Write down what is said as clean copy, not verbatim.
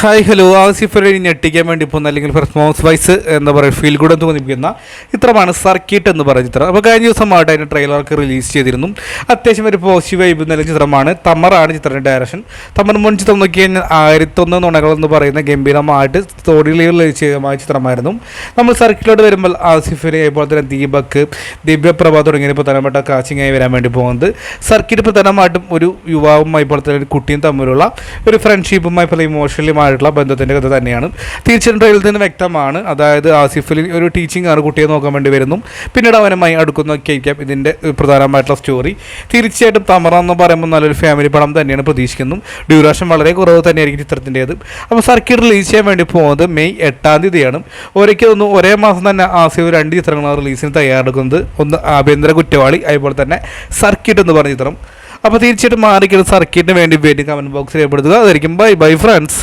Hi hello Asif ഞെട്ടിക്കാൻ വേണ്ടി പോകുന്ന അല്ലെങ്കിൽ പെർഫോമൻസ് വൈസ് എന്താ പറയുക ഫീൽ ഗുഡ് എന്ന് തോന്നിപ്പിക്കുന്ന ചിത്രമാണ് സർക്കിട്ട് എന്ന് പറയുന്ന ചിത്രം. അപ്പോൾ കഴിഞ്ഞ ദിവസമായിട്ട് അതിൻ്റെ ട്രെയിലറൊക്കെ റിലീസ് ചെയ്തിരുന്നു. അത്യാവശ്യം ഒരു പോസിറ്റീവ് വൈബ് നൽകിയ ചിത്രമാണ്. തമറാണ് ചിത്രത്തിൻ്റെ ഡയറക്ഷൻ. തമർ മുൻ ചിത്രം നോക്കി കഴിഞ്ഞാൽ 1001 നുണകൾ എന്ന് പറയുന്ന ഗംഭീരമായിട്ട് സ്റ്റോറിയിൽ ചെയ്തമായ ചിത്രമായിരുന്നു. നമ്മൾ സർക്കിട്ടിലോട്ട് വരുമ്പോൾ ആസിഫിനെ അതുപോലെ തന്നെ ദീപക്, ദിവ്യപ്രഭ തുടങ്ങിയ പ്രധാനപ്പെട്ട കാസ്റ്റിംഗായി വരാൻ വേണ്ടി പോകുന്നത്. സർക്കിട്ട് പ്രധാനമായിട്ടും ഒരു യുവാവും അതുപോലെ തന്നെ ഒരു കുട്ടിയും തമ്മിലുള്ള ഒരു ഫ്രണ്ട്ഷിപ്പുമായി പല ഇമോഷണലി ബന്ധത്തിൻ്റെ കഥ തന്നെയാണ്. തീർച്ചയായിട്ടും ട്രെയിലറിൽ നിന്ന് വ്യക്തമാണ്. അതായത് ആസിഫിൽ ഒരു ടീച്ചിങ് ആണ്, കുട്ടിയെ നോക്കാൻ വേണ്ടി വരുന്നു, പിന്നീട് അവനുമായി അടുക്കുന്നൊക്കെയായിരിക്കാം ഇതിൻ്റെ പ്രധാനമായിട്ടുള്ള സ്റ്റോറി. തീർച്ചയായിട്ടും തമറ എന്ന് പറയുമ്പോൾ നല്ലൊരു ഫാമിലി പടം തന്നെയാണ് പ്രതീക്ഷിക്കുന്നു. ഡ്യൂറേഷൻ വളരെ കുറവ് തന്നെയായിരിക്കും ചിത്രത്തിൻ്റേത്. അപ്പോൾ സർക്കിട്ട് റിലീസ് ചെയ്യാൻ വേണ്ടി പോകുന്നത് മെയ് 8 ഒരിക്കലും ഒരേ മാസം തന്നെ ആസിഫ് 2 ചിത്രങ്ങളാണ് റിലീസിന് തയ്യാറെടുക്കുന്നത്. ഒന്ന് ആഭ്യന്തര കുറ്റവാളി, അതുപോലെ തന്നെ സർക്കിട്ട് എന്ന് പറഞ്ഞ ചിത്രം. അപ്പോൾ തീർച്ചയായിട്ടും മാറിക്കുന്ന സർക്കിട്ടിന് വേണ്ടി കമൻറ്റ് ബോക്സിൽ രേഖപ്പെടുത്തുക. അതായിരിക്കും ബൈ ഫ്രണ്ട്സ്.